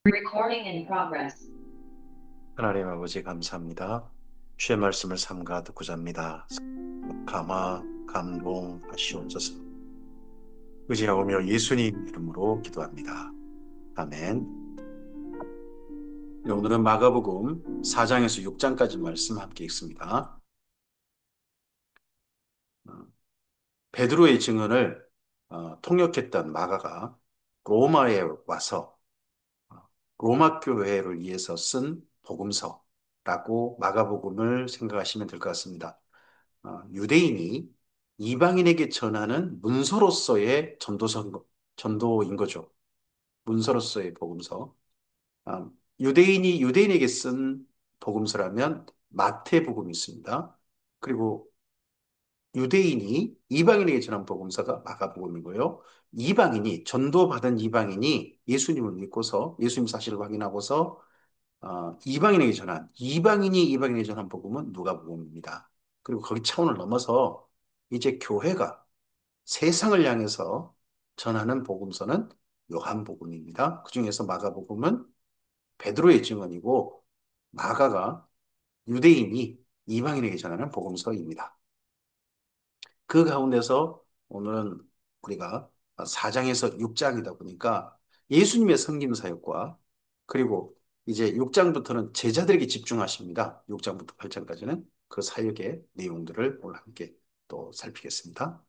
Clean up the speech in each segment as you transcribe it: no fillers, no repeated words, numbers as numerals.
Recording in progress. 하나님 아버지 감사합니다. 주의 말씀을 삼가 듣고자 합니다. 감화, 감동하시옵소서. 의지하오며 예수님 이름으로 기도합니다. 아멘. 네, 오늘은 마가복음 4장에서 6장까지 말씀 함께 읽습니다. 어, 베드로의 증언을 통역했던 마가가 로마에 와서 로마 교회를 위해서 쓴 복음서라고 마가복음을 생각하시면 될 것 같습니다. 유대인이 이방인에게 전하는 문서로서의 전도인 거죠. 문서로서의 복음서. 아, 유대인이 유대인에게 쓴 복음서라면 마태복음이 있습니다. 그리고 유대인이 이방인에게 전한 복음서가 마가복음이고요. 전도받은 이방인이 예수님을 믿고서 예수님 사실을 확인하고서 이방인에게 전한 복음은 누가복음입니다. 그리고 거기 차원을 넘어서 이제 교회가 세상을 향해서 전하는 복음서는 요한복음입니다. 그중에서 마가복음은 베드로의 증언이고 마가가 유대인이 이방인에게 전하는 복음서입니다. 그 가운데서 오늘은 우리가 4장에서 6장이다 보니까 예수님의 섬김 사역과 그리고 이제 6장부터는 제자들에게 집중하십니다. 6장부터 8장까지는 그 사역의 내용들을 오늘 함께 또 살피겠습니다.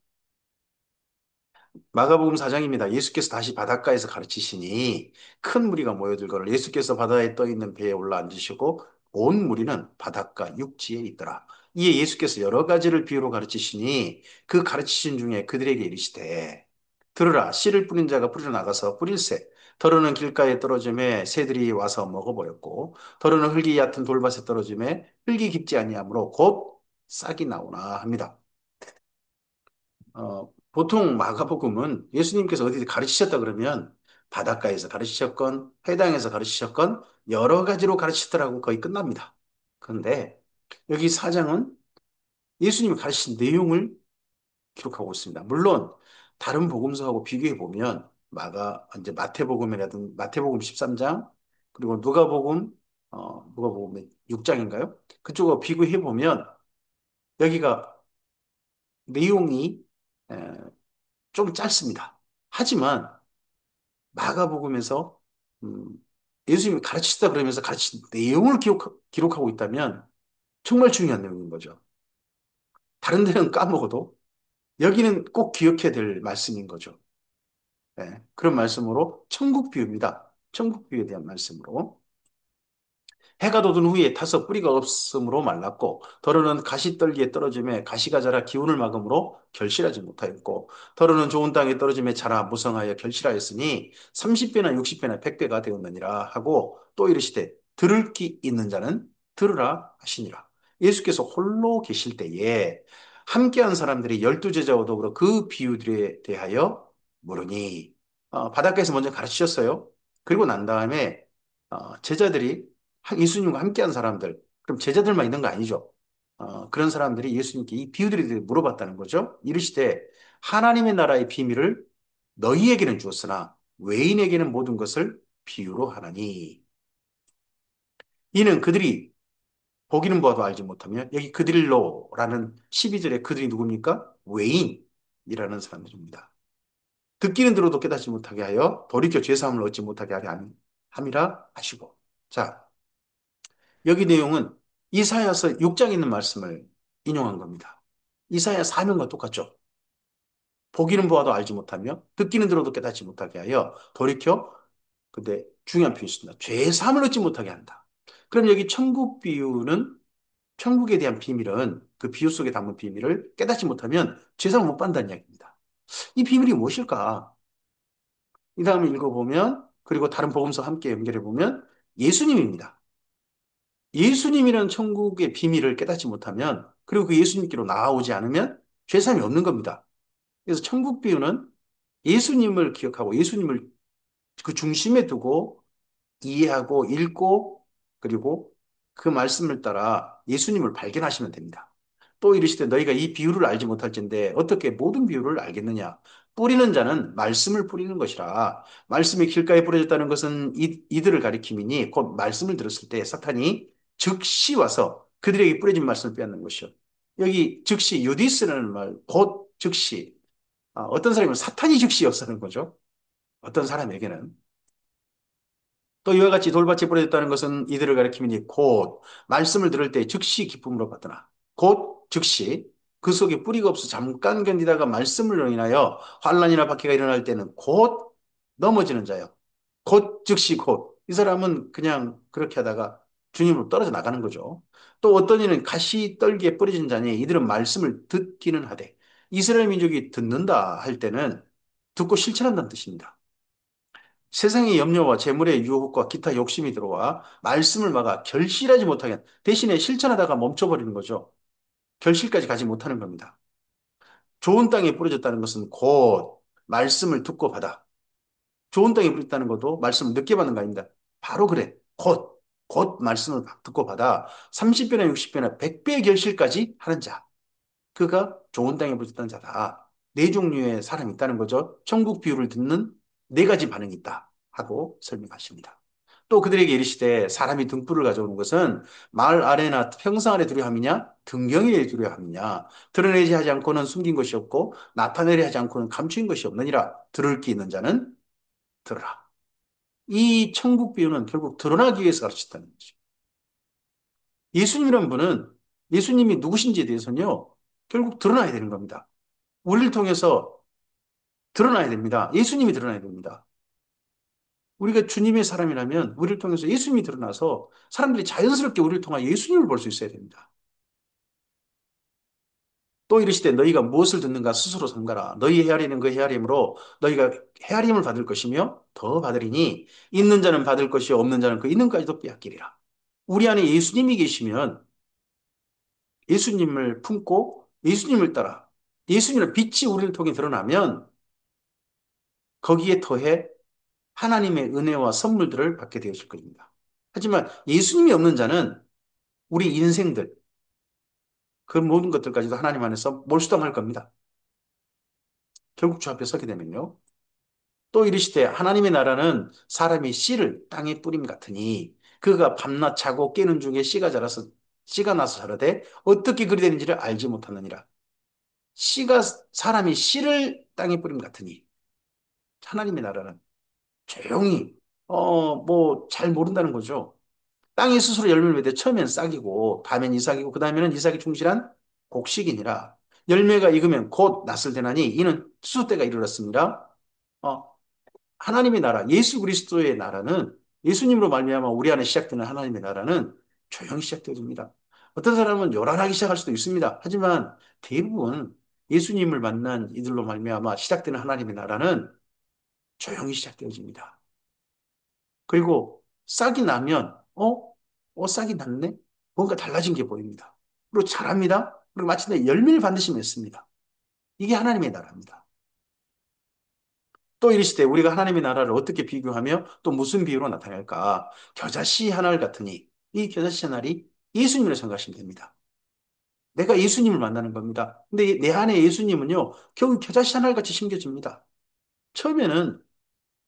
마가복음 4장입니다. 예수께서 다시 바닷가에서 가르치시니 큰 무리가 모여들거늘 예수께서 바다에 떠 있는 배에 올라앉으시고 온 무리는 바닷가 육지에 있더라. 이에 예수께서 여러 가지를 비유로 가르치시니 그 가르치신 중에 그들에게 이르시되 들으라 씨를 뿌린 자가 뿌리러 나가서 뿌릴새 더러는 길가에 떨어짐에 새들이 와서 먹어버렸고 더러는 흙이 얕은 돌밭에 떨어짐에 흙이 깊지 아니하므로 곧 싹이 나오나 합니다. 보통 마가복음은 예수님께서 어디 가르치셨다 그러면 바닷가에서 가르치셨건 회당에서 가르치셨건 여러 가지로 가르치더라고 거의 끝납니다. 그런데 여기 사장은 예수님이 가르치신 내용을 기록하고 있습니다. 물론 다른 복음서하고 비교해 보면 이제 마태복음 13장 그리고 누가복음 6장인가요? 그쪽하고 비교해 보면 여기가 내용이 에, 좀 짧습니다. 하지만 마가복음에서 음, 예수님이 가르치시다 그러면서 가르친 내용을 기록하고 있다면 정말 중요한 내용인 거죠. 다른 데는 까먹어도 여기는 꼭 기억해야 될 말씀인 거죠. 네, 그런 말씀으로 천국 비유입니다. 천국 비유에 대한 말씀으로. 해가 돋은 후에 타서 뿌리가 없으므로 말랐고 더러는 가시떨기에 떨어짐에 가시가 자라 기운을 막음으로 결실하지 못하였고 더러는 좋은 땅에 떨어짐에 자라 무성하여 결실하였으니 30배나 60배나 100배가 되었느니라 하고 또 이르시되 들을 귀 있는 자는 들으라 하시니라. 예수께서 홀로 계실 때에 함께한 사람들이 12제자와 더불어 그 비유들에 대하여 물으니 바닷가에서 먼저 가르치셨어요. 그리고 난 다음에 제자들이 예수님과 함께한 사람들, 그럼 제자들만 있는 거 아니죠? 그런 사람들이 예수님께 이 비유들에 대해 물어봤다는 거죠. 이르시되 하나님의 나라의 비밀을 너희에게는 주었으나 외인에게는 모든 것을 비유로 하나니 이는 그들이 보기는 보아도 알지 못하며 여기 그들로라는 12절에 그들이 누굽니까? 외인이라는 사람들입니다. 듣기는 들어도 깨닫지 못하게 하여 돌이켜 죄사함을 얻지 못하게 하려 함이라 하시고 자 여기 내용은 이사야서 6장에 있는 말씀을 인용한 겁니다. 이사야 사명과 똑같죠. 보기는 보아도 알지 못하며 듣기는 들어도 깨닫지 못하게 하여 돌이켜 근데 중요한 표현이 있습니다. 죄 사함을 얻지 못하게 한다. 그럼 여기 천국에 대한 비밀은 그 비유 속에 담은 비밀을 깨닫지 못하면 죄 사함을 못 받는다는 이야기입니다. 이 비밀이 무엇일까? 이 다음에 읽어보면 그리고 다른 복음서 함께 연결해 보면 예수님입니다. 예수님이라는 천국의 비밀을 깨닫지 못하면 그리고 그 예수님께로 나아오지 않으면 죄사함이 없는 겁니다. 그래서 천국 비유는 예수님을 기억하고 예수님을 그 중심에 두고 이해하고 읽고 그리고 그 말씀을 따라 예수님을 발견하시면 됩니다. 또 이르시되 너희가 이 비유를 알지 못할진데 어떻게 모든 비유를 알겠느냐? 뿌리는 자는 말씀을 뿌리는 것이라. 말씀이 길가에 뿌려졌다는 것은 이들을 가리킴이니 곧 말씀을 들었을 때 사탄이 즉시 와서 그들에게 뿌려진 말씀을 빼앗는 것이요. 여기 즉시 유디스라는 말, 곧 즉시. 어떤 사람은 사탄이 즉시 역사하는 거죠. 어떤 사람에게는. 또 이와 같이 돌밭이 뿌려졌다는 것은 이들을 가리키니 곧 말씀을 들을 때 즉시 기쁨으로 받으나 곧 즉시 그 속에 뿌리가 없어 잠깐 견디다가 말씀을 인하여 환란이나 박해가 일어날 때는 곧 넘어지는 자요. 곧 즉시 곧. 이 사람은 그냥 그렇게 하다가 주님으로 떨어져 나가는 거죠. 또 어떤 이는 가시 떨기에 뿌려진 자니 이들은 말씀을 듣기는 하되 이스라엘 민족이 듣는다 할 때는 듣고 실천한다는 뜻입니다. 세상의 염려와 재물의 유혹과 기타 욕심이 들어와 말씀을 막아 결실하지 못하게 대신에 실천하다가 멈춰버리는 거죠. 결실까지 가지 못하는 겁니다. 좋은 땅에 뿌려졌다는 것은 곧 말씀을 듣고 받아. 좋은 땅에 뿌렸다는 것도 말씀을 늦게 받는 거 아닙니다. 바로 그래. 곧 말씀을 듣고 받아 30배나 60배나 100배의 결실까지 하는 자. 그가 좋은 땅에 뿌렸다는 자다. 네 종류의 사람이 있다는 거죠. 천국 비유를 듣는 네 가지 반응이 있다 하고 설명하십니다. 또 그들에게 이르시되 사람이 등불을 가져오는 것은 마을 아래나 평상 아래 두려 함이냐 등경에 두려 함이냐 드러내지 하지 않고는 숨긴 것이 없고 나타내려 하지 않고는 감추인 것이 없느니라. 들을 귀 있는 자는 들으라. 이 천국 비유는 결국 드러나기 위해서 가르쳤다는 거죠. 예수님이란 분은 예수님이 누구신지에 대해서는요 결국 드러나야 되는 겁니다. 우리를 통해서 드러나야 됩니다. 예수님이 드러나야 됩니다. 우리가 주님의 사람이라면 우리를 통해서 예수님이 드러나서 사람들이 자연스럽게 우리를 통해 예수님을 볼 수 있어야 됩니다. 또 이르시되 너희가 무엇을 듣는가 스스로 삼가라. 너희 헤아리는 그 헤아림으로 너희가 헤아림을 받을 것이며 더 받으리니 있는 자는 받을 것이요 없는 자는 그 있는 까지도 빼앗기리라. 우리 안에 예수님이 계시면 예수님을 품고 예수님을 따라 예수님의 빛이 우리를 통해 드러나면 거기에 더해 하나님의 은혜와 선물들을 받게 되어질 것입니다. 하지만 예수님이 없는 자는 우리 인생들, 그 모든 것들까지도 하나님 안에서 몰수당할 겁니다. 결국 주 앞에 서게 되면요. 또 이르시되 하나님의 나라는 사람이 씨를 땅에 뿌림 같으니 그가 밤낮 자고 깨는 중에 씨가 나서 자라되 어떻게 그리 되는지를 알지 못하느니라. 씨가 사람이 씨를 땅에 뿌림 같으니 하나님의 나라는 조용히 뭐 잘 모른다는 거죠. 땅이 스스로 열매를 맺되 처음엔 싹이고 다음엔 이삭이고 그 다음에는 이삭이 충실한 곡식이니라. 열매가 익으면 곧 낫을 되나니 이는 추수 때가 이르렀습니다. 어, 하나님의 나라, 예수 그리스도의 나라는 예수님으로 말미암아 우리 안에 시작되는 하나님의 나라는 조용히 시작되어집니다. 어떤 사람은 요란하게 시작할 수도 있습니다. 하지만 대부분 예수님을 만난 이들로 말미암아 시작되는 하나님의 나라는 조용히 시작되어집니다. 그리고 싹이 나면 싹이 났네? 뭔가 달라진 게 보입니다. 그리고 자랍니다. 그리고 마침내 열매를 반드시 맺습니다. 이게 하나님의 나라입니다. 또 이르시되 우리가 하나님의 나라를 어떻게 비교하며 또 무슨 비유로 나타낼까? 겨자씨 한 알 같으니 이 겨자씨 한 알이 예수님이라고 생각하시면 됩니다. 내가 예수님을 만나는 겁니다. 근데 내 안에 예수님은요, 겨우 겨자씨 한 알 같이 심겨집니다. 처음에는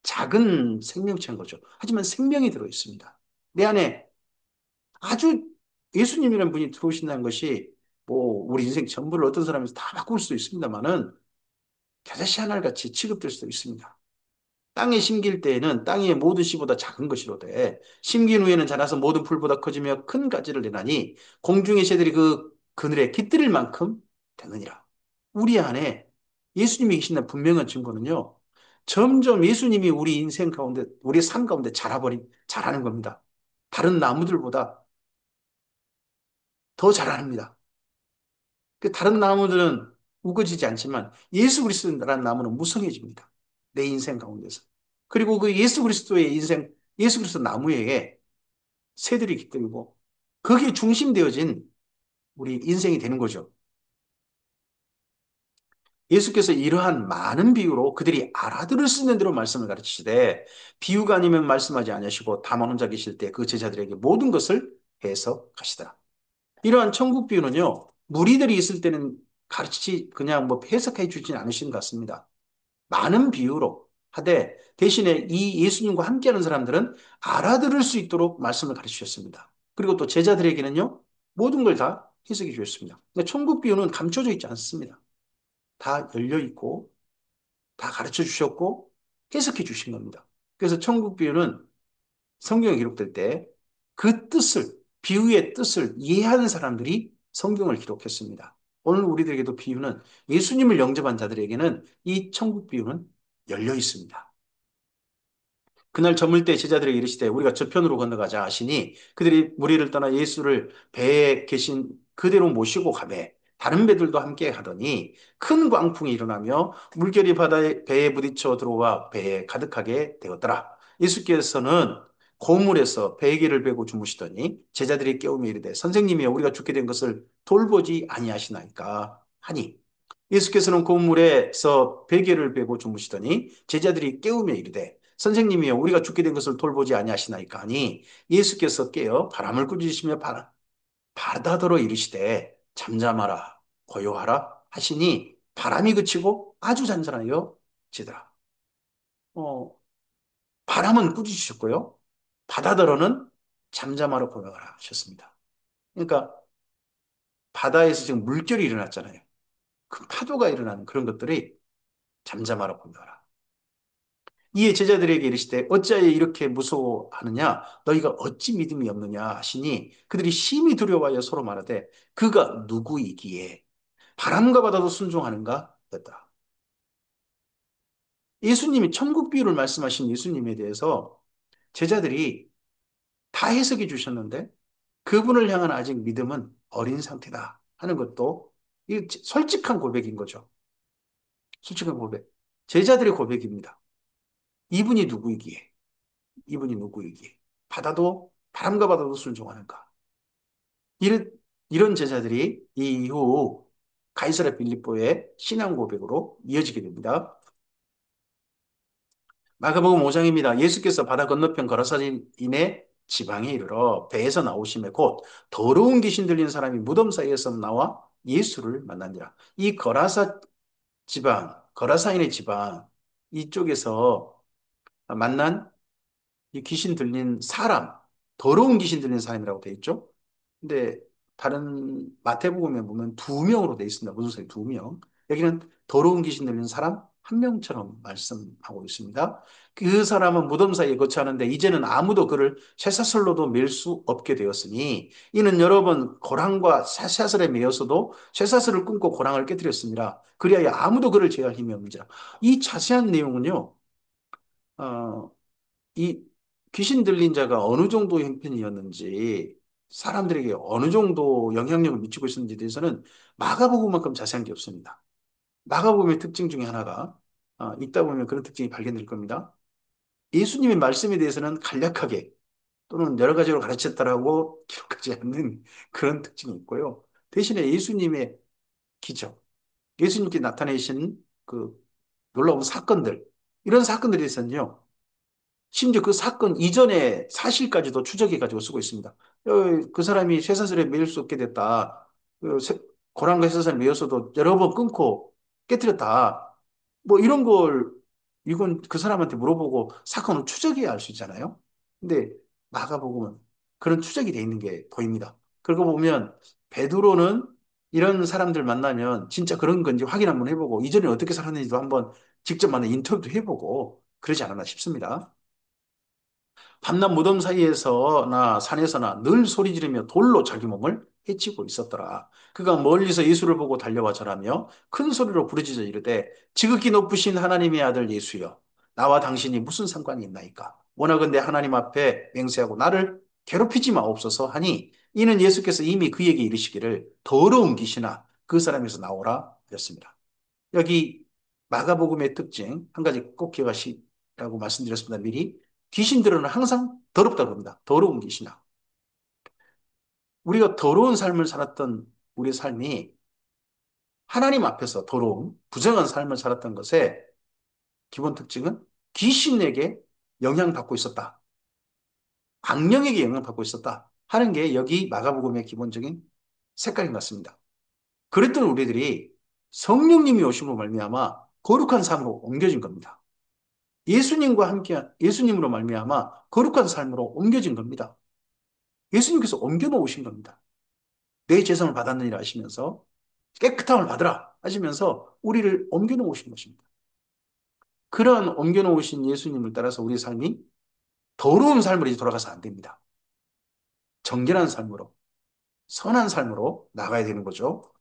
작은 생명체인 거죠. 하지만 생명이 들어 있습니다. 내 안에 아주 예수님이라는 분이 들어오신다는 것이 뭐 우리 인생 전부를 어떤 사람에서 다 바꿀 수도 있습니다만은 겨자씨 한 알 같이 취급될 수도 있습니다. 땅에 심길 때에는 땅의 모든 씨보다 작은 것이로되 심긴 후에는 자라서 모든 풀보다 커지며 큰 가지를 내나니 공중의 새들이 그 그늘에 깃들일 만큼 되느니라. 우리 안에 예수님이 계신다는 분명한 증거는요. 점점 예수님이 우리 인생 가운데 우리 삶 가운데 자라는 겁니다. 다른 나무들보다 더 자랍니다. 그 다른 나무들은 우거지지 않지만 예수 그리스도라는 나무는 무성해집니다. 내 인생 가운데서. 그리고 그 예수 그리스도의 인생, 예수 그리스도 나무에 새들이 깃들고 거기에 중심되어진 우리 인생이 되는 거죠. 예수께서 이러한 많은 비유로 그들이 알아들을 수 있는 대로 말씀을 가르치시되 비유가 아니면 말씀하지 않으시고 다만 혼자 계실 때 그 제자들에게 모든 것을 해석하시더라. 이러한 천국 비유는요, 무리들이 있을 때는 그냥 뭐 해석해 주진 않으신 것 같습니다. 많은 비유로 하되 대신에 이 예수님과 함께하는 사람들은 알아들을 수 있도록 말씀을 가르쳐 주셨습니다. 그리고 또 제자들에게는요, 모든 걸 다 해석해 주셨습니다. 근데 천국 비유는 감춰져 있지 않습니다. 다 열려 있고 다 가르쳐 주셨고 해석해 주신 겁니다. 그래서 천국 비유는 성경에 기록될 때 그 뜻을, 비유의 뜻을 이해하는 사람들이 성경을 기록했습니다. 오늘 우리들에게도 비유는 예수님을 영접한 자들에게는 이 천국 비유는 열려 있습니다. 그날 저물 때 제자들에게 이르시되 우리가 저편으로 건너가자 하시니 그들이 무리를 떠나 예수를 배에 계신 그대로 모시고 가매 다른 배들도 함께 하더니 큰 광풍이 일어나며 물결이 바다에 배에 부딪혀 들어와 배에 가득하게 되었더라. 예수께서는 고물에서 베개를 베고 주무시더니 제자들이 깨우며 이르되 선생님이여 우리가 죽게 된 것을 돌보지 아니하시나이까 하니 예수께서는 고물에서 베개를 베고 주무시더니 제자들이 깨우며 이르되 선생님이여 우리가 죽게 된 것을 돌보지 아니하시나이까 하니 예수께서 깨어 바람을 꾸짖으시며 바다더러 이르시되 잠잠하라 고요하라 하시니 바람이 그치고 아주 잔잔하여 지더라. 어, 바람은 꾸짖으셨고요. 바다더러는 잠잠하라 고요하라 하셨습니다. 그러니까 바다에서 지금 물결이 일어났잖아요. 큰 파도가 일어나는 그런 것들이 잠잠하라 고요하라. 이에 제자들에게 이르시되 어찌하여 이렇게 무서워하느냐 너희가 어찌 믿음이 없느냐 하시니 그들이 심히 두려워하여 서로 말하되 그가 누구이기에 바람과 바다도 순종하는가 했다. 예수님이 천국 비유를 말씀하신 예수님에 대해서 제자들이 다 해석해 주셨는데 그분을 향한 아직 믿음은 어린 상태다 하는 것도 이 솔직한 고백인 거죠. 솔직한 고백. 제자들의 고백입니다. 이분이 누구이기에 이분이 누구이기에 바다도 바람과 바다도 순종하는가? 이런 이런 제자들이 이후 가이사랴 빌립보의 신앙 고백으로 이어지게 됩니다. 마가복음 5장입니다. 예수께서 바다 건너편 거라사인의 지방에 이르러 배에서 나오심에 곧 더러운 귀신 들린 사람이 무덤 사이에서 나와 예수를 만난지라. 이 거라사 지방, 거라사인의 지방 이쪽에서 만난 이 귀신 들린 사람, 더러운 귀신 들린 사람이라고 돼 있죠. 근데 다른 마태복음에 보면 두 명으로 돼 있습니다. 무슨 소리 두 명. 여기는 더러운 귀신 들린 사람 한 명처럼 말씀하고 있습니다. 그 사람은 무덤 사이에 거처하는데 이제는 아무도 그를 쇠사슬로도 맬 수 없게 되었으니 이는 여러 번 고랑과 쇠사슬에 매여서도 쇠사슬을 끊고 고랑을 깨뜨렸습니다. 그리하여 아무도 그를 제할 힘이 없는지라. 이 자세한 내용은요. 어, 이 귀신 들린 자가 어느 정도 형편이었는지 사람들에게 어느 정도 영향력을 미치고 있었는지에 대해서는 마가복음만큼 자세한 게 없습니다. 마가복음의 특징 중에 하나가 읽다 보면 그런 특징이 발견될 겁니다. 예수님의 말씀에 대해서는 간략하게 또는 여러 가지로 가르쳤다라고 기록하지 않는 그런 특징이 있고요. 대신에 예수님의 기적, 예수님께 나타내신 그 놀라운 사건들, 이런 사건들에 대해서는요. 심지어 그 사건 이전의 사실까지도 추적해가지고 쓰고 있습니다. 그 사람이 쇠사슬에 매일 수 없게 됐다. 고랑과 쇠사슬을 매였어도 여러 번 끊고 깨뜨렸다. 뭐 이런 걸 이건 그 사람한테 물어보고 사건을 추적해야 알 수 있잖아요. 근데 마가복음은 그런 추적이 돼 있는 게 보입니다. 그러고 보면 베드로는 이런 사람들 만나면 진짜 그런 건지 확인 한번 해보고 이전에 어떻게 살았는지도 한번 직접 만나 인터뷰도 해보고 그러지 않았나 싶습니다. 밤낮 무덤 사이에서나 산에서나 늘 소리 지르며 돌로 자기 몸을 해치고 있었더라. 그가 멀리서 예수를 보고 달려와 절하며 큰 소리로 부르짖어 이르되 지극히 높으신 하나님의 아들 예수여 나와 당신이 무슨 상관이 있나이까 원하건대 하나님 앞에 맹세하고 나를 괴롭히지 마옵소서 하니 이는 예수께서 이미 그에게 이르시기를 더러운 귀신아 그 사람에서 나오라 하셨습니다. 여기 마가복음의 특징 한 가지 꼭 기억하시라고 말씀드렸습니다. 미리 귀신들은 항상 더럽다고 합니다. 더러운 귀신아. 우리가 더러운 삶을 살았던 우리 삶이 하나님 앞에서 더러운 부정한 삶을 살았던 것의 기본 특징은 귀신에게 영향받고 있었다. 악령에게 영향받고 있었다. 하는 게 여기 마가복음의 기본적인 색깔인 것 같습니다. 그랬던 우리들이 성령님이 오심으로 말미암아 거룩한 삶으로 옮겨진 겁니다. 예수님과 함께 예수님으로 말미암아 거룩한 삶으로 옮겨진 겁니다. 예수님께서 옮겨 놓으신 겁니다. 내 재성을 받았느니라 하시면서 깨끗함을 받으라 하시면서 우리를 옮겨 놓으신 것입니다. 그러한 옮겨 놓으신 예수님을 따라서 우리 삶이 더러운 삶으로 이제 돌아가서 안 됩니다. 정결한 삶으로, 선한 삶으로 나가야 되는 거죠.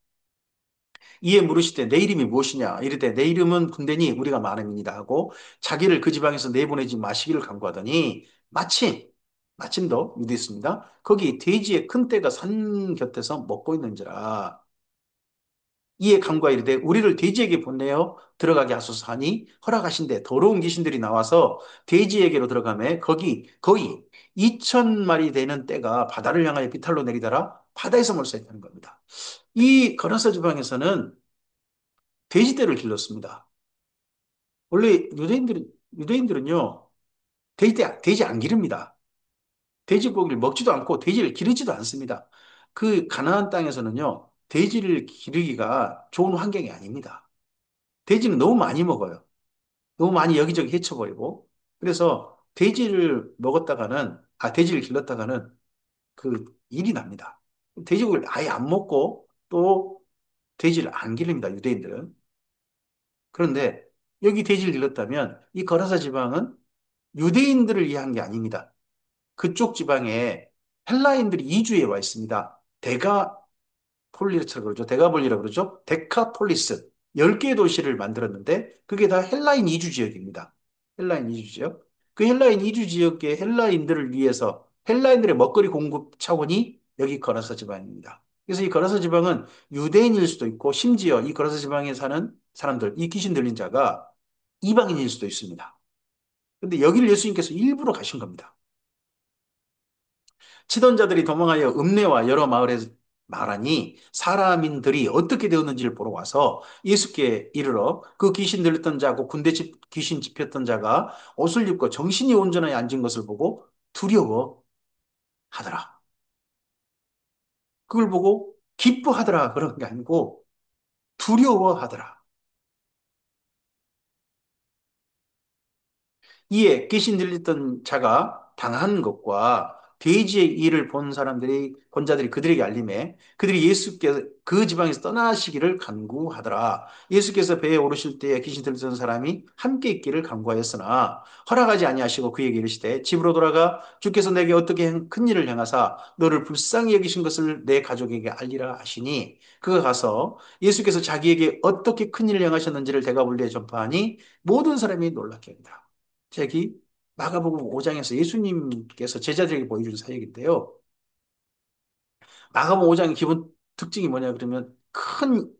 이에 물으시되 내 이름이 무엇이냐? 이르되 내 이름은 군대니 우리가 많음이니라 하고 자기를 그 지방에서 내보내지 마시기를 간구하더니 마침도 유대 있습니다. 거기 돼지의 큰 떼가 산 곁에서 먹고 있는지라. 이에 간구하 이르되 우리를 돼지에게 보내어 들어가게 하소서 하니 허락하신대 더러운 귀신들이 나와서 돼지에게로 들어가매 거기 거의 2,000마리 되는 떼가 바다를 향하여 비탈로 내리더라 바다에서 몰사했다는 겁니다. 이 거라사 지방에서는 돼지떼를 길렀습니다. 원래 유대인들은요 돼지 안 기릅니다. 돼지고기를 먹지도 않고 돼지를 기르지도 않습니다. 그 가나안 땅에서는요 돼지를 기르기가 좋은 환경이 아닙니다. 돼지는 너무 많이 먹어요. 너무 많이 여기저기 헤쳐버리고. 그래서 돼지를 길렀다가는 그 일이 납니다. 돼지고기를 아예 안 먹고 또 돼지를 안 기릅니다, 유대인들은. 그런데 여기 돼지를 길렀다면 이 거라사 지방은 유대인들을 위한 게 아닙니다. 그쪽 지방에 헬라인들이 이주해 와 있습니다. 폴리스라고 그러죠. 데가볼리라고 그러죠. 데카폴리스. 10개의 도시를 만들었는데 그게 다 헬라인 이주 지역입니다. 헬라인 이주 지역. 그 헬라인 이주 지역의 헬라인들을 위해서 헬라인들의 먹거리 공급 차원이 여기 거라사 지방입니다. 그래서 이 거라사 지방은 유대인일 수도 있고 심지어 이 거라사 지방에 사는 사람들, 이 귀신 들린 자가 이방인일 수도 있습니다. 근데 여기를 예수님께서 일부러 가신 겁니다. 치던 자들이 도망하여 읍내와 여러 마을에 말하니 사람인들이 어떻게 되었는지를 보러 와서 예수께 이르러 그 귀신 들렸던 자고 귀신 집혔던 자가 옷을 입고 정신이 온전하게 앉은 것을 보고 두려워하더라. 그걸 보고 기뻐하더라 그런 게 아니고 두려워하더라. 이에 귀신 들렸던 자가 당한 것과 돼지의 일을 본 자들이 그들에게 알림해 그들이 예수께서 그 지방에서 떠나시기를 간구하더라. 예수께서 배에 오르실 때에 귀신 들렸던 사람이 함께 있기를 간구하였으나 허락하지 아니하시고 그에게 이르시되 집으로 돌아가 주께서 내게 어떻게 큰 일을 행하사 너를 불쌍히 여기신 것을 내 가족에게 알리라 하시니 그가 가서 예수께서 자기에게 어떻게 큰 일을 행하셨는지를 대가볼리에 전파하니 모든 사람이 놀랍게 합니다. 저기 마가복음 5장에서 예수님께서 제자들에게 보여준 사역인데요. 마가복음 5장의 기본 특징이 뭐냐 그러면 큰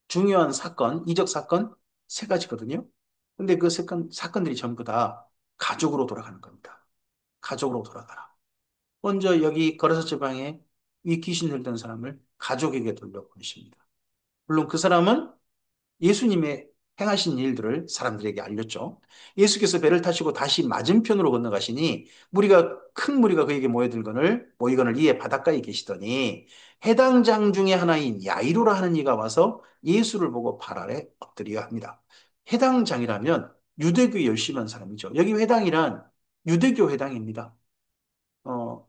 중요한 사건, 이적 사건 세 가지거든요. 근데 그 사건들이 전부 다 가족으로 돌아가는 겁니다. 가족으로 돌아가라. 먼저 여기 거라사 지방에 이 귀신 들던 사람을 가족에게 돌려보내십니다. 물론 그 사람은 예수님의 행하신 일들을 사람들에게 알렸죠. 예수께서 배를 타시고 다시 맞은편으로 건너가시니 큰 무리가 그에게 모이거늘 이에 바닷가에 계시더니 해당 장 중에 하나인 야이로라 하는 이가 와서 예수를 보고 발 아래 엎드리려 합니다. 해당 장이라면 유대교에 열심히 한 사람이죠. 여기 회당이란 유대교 회당입니다. 어,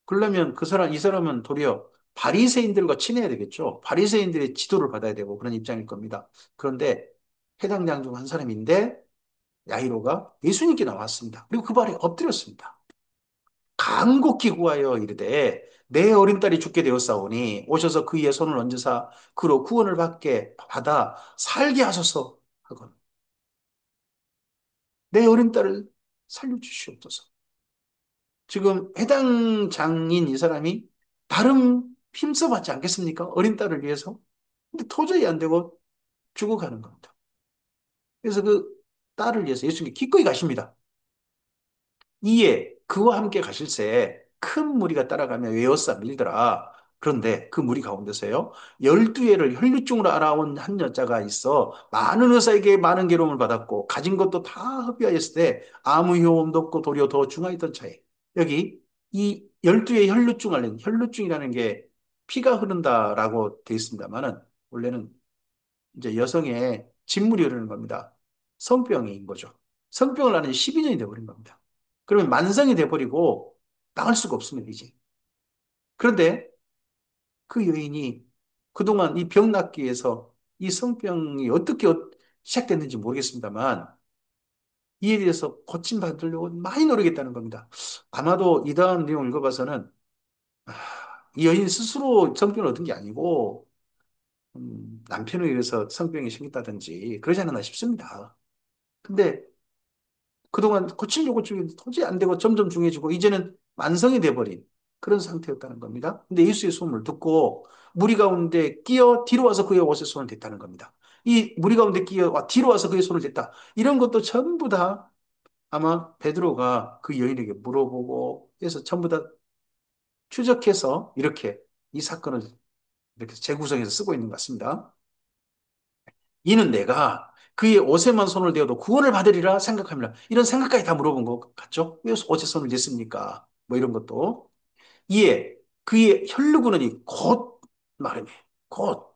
그러려면 이 사람은 도리어 바리새인들과 친해야 되겠죠. 바리새인들의 지도를 받아야 되고 그런 입장일 겁니다. 그런데 해당 장 중 한 사람인데 야이로가 예수님께 나왔습니다. 그리고 그 발에 엎드렸습니다. 간곡히 구하여 이르되 내 어린 딸이 죽게 되었사오니 오셔서 그의 손을 얹으사 그로 구원을 받아 살게 하소서 하거늘 내 어린 딸을 살려주시옵소서. 지금 해당 장인 이 사람이 나름 힘써봤지 않겠습니까? 어린 딸을 위해서. 근데 도저히 안 되고 죽어가는 겁니다. 그래서 그 딸을 위해서 예수님이 기꺼이 가십니다. 이에 그와 함께 가실새 큰 무리가 따라가며 외워싸 밀더라. 그런데 그 무리 가운데서요, 12해를 혈류증으로 알아온 한 여자가 있어 많은 의사에게 많은 괴로움을 받았고 가진 것도 다 흡비하였을 때 아무 효험도 없고 도리어 더 중하였던 차에 여기 이 12의 혈류증이라는 게 피가 흐른다라고 되어 있습니다만은 원래는 이제 여성의 진물이 흐르는 겁니다. 성병인 거죠. 성병을 앓은 지 12년이 돼버린 겁니다. 그러면 만성이 돼버리고 나을 수가 없습니다, 이제. 그런데 그 여인이 그동안 이 병 낫기 위해서 이 성병이 어떻게 시작됐는지 모르겠습니다만 이에 대해서 고침받으려고 많이 노력했다는 겁니다. 아마도 이 다음 내용을 읽어봐서는 아, 이 여인 스스로 성병을 얻은 게 아니고 남편에 의해서 성병이 생겼다든지 그러지 않았나 싶습니다. 근데 그동안 고치려고 고치려고 도저히 안 되고 점점 중해지고 이제는 만성이 돼버린 그런 상태였다는 겁니다. 근데 예수의 소문을 듣고 무리 가운데 끼어 뒤로 와서 그의 옷에 손을 댔다는 겁니다. 이 무리 가운데 끼어 뒤로 와서 그의 손을 댔다. 이런 것도 전부 다 아마 베드로가 그 여인에게 물어보고 해서 전부 다 추적해서 이렇게 이 사건을 이렇게 재구성해서 쓰고 있는 것 같습니다. 이는 내가 그의 옷에만 손을 대어도 구원을 받으리라 생각합니다. 이런 생각까지 다 물어본 것 같죠? 왜 옷에 손을 댔습니까? 뭐 이런 것도. 이에 그의 혈루근이 곧 마름에 곧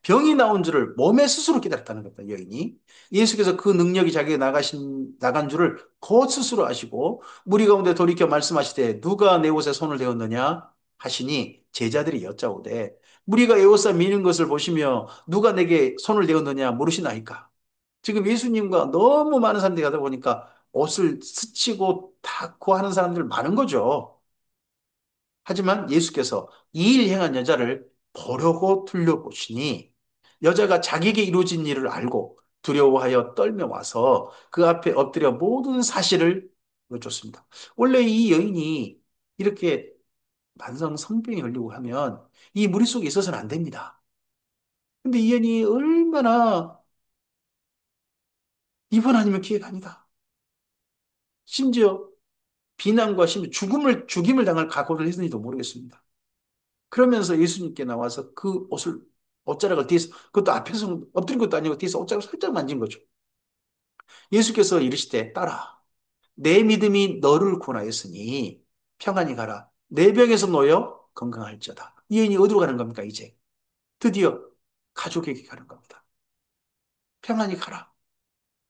병이 나온 줄을 몸에 스스로 깨달았다는 겁니다, 여인이. 예수께서 그 능력이 자기에게 나간 줄을 곧 스스로 아시고, 무리 가운데 돌이켜 말씀하시되, 누가 내 옷에 손을 대었느냐? 하시니, 제자들이 여짜오되, 무리가 에워싸 미는 것을 보시며, 누가 내게 손을 대었느냐? 물으시나이까? 지금 예수님과 너무 많은 사람들이 가다 보니까 옷을 스치고 닦고 하는 사람들 많은 거죠. 하지만 예수께서 이 일 행한 여자를 보려고 둘러보시니 여자가 자기에게 이루어진 일을 알고 두려워하여 떨며 와서 그 앞에 엎드려 모든 사실을 여쭙습니다. 원래 이 여인이 이렇게 만성 성병이 걸리고 하면 이 무리 속에 있어서는 안 됩니다. 근데 이 여인이 얼마나 이번 아니면 기회가 아니다. 심지어 비난과 심지어 죽임을 당할 각오를 했는지도 모르겠습니다. 그러면서 예수님께 나와서 그 옷자락을 뒤에서, 그것도 앞에서 엎드린 것도 아니고 뒤에서 옷자락을 살짝 만진 거죠. 예수께서 이르시되, 따라, 내 믿음이 너를 구원하였으니 평안히 가라. 내 병에서 놓여 건강할지어다. 이 여인이 어디로 가는 겁니까, 이제? 드디어 가족에게 가는 겁니다. 평안히 가라.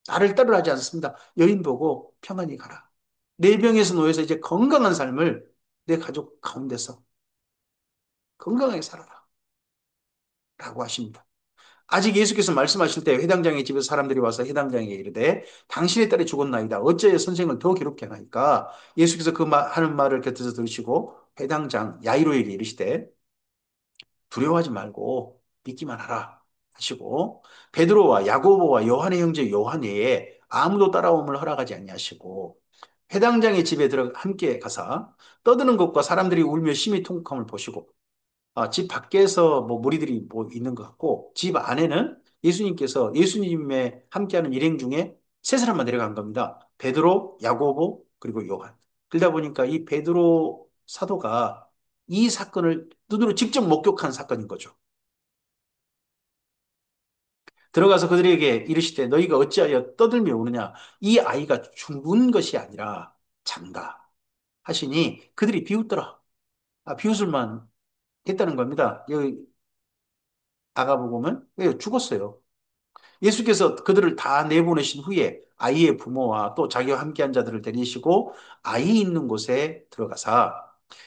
나를 따르라 하지 않습니다. 여인 보고 평안히 가라. 내 병에서 놓여서 이제 건강한 삶을 내 가족 가운데서 건강하게 살아라. 라고 하십니다. 아직 예수께서 말씀하실 때 회당장의 집에서 사람들이 와서 회당장에게 이르되 당신의 딸이 죽었나이다. 어찌하여 선생을 더 괴롭게 하나이까? 예수께서 하는 말을 곁에서 들으시고 회당장 야이로에게 이르시되 두려워하지 말고 믿기만 하라 하시고 베드로와 야고보와 요한의 형제 요한 외에 아무도 따라옴을 허락하지 아니하시고 회당장의 집에 들어 함께 가사 떠드는 것과 사람들이 울며 심히 통곡함을 보시고 집 밖에서 뭐 무리들이 뭐 있는 것 같고, 집 안에는 예수님께서 예수님의 함께하는 일행 중에 세 사람만 내려간 겁니다. 베드로, 야고보, 그리고 요한. 그러다 보니까 이 베드로 사도가 이 사건을 눈으로 직접 목격한 사건인 거죠. 들어가서 그들에게 이르시되 너희가 어찌하여 떠들며 우느냐? 이 아이가 죽은 것이 아니라 잔다 하시니 그들이 비웃더라. 비웃을만 했다는 겁니다. 여기 아가복음은 왜 죽었어요? 예수께서 그들을 다 내보내신 후에 아이의 부모와 또 자기와 함께한 자들을 데리시고 아이 있는 곳에 들어가사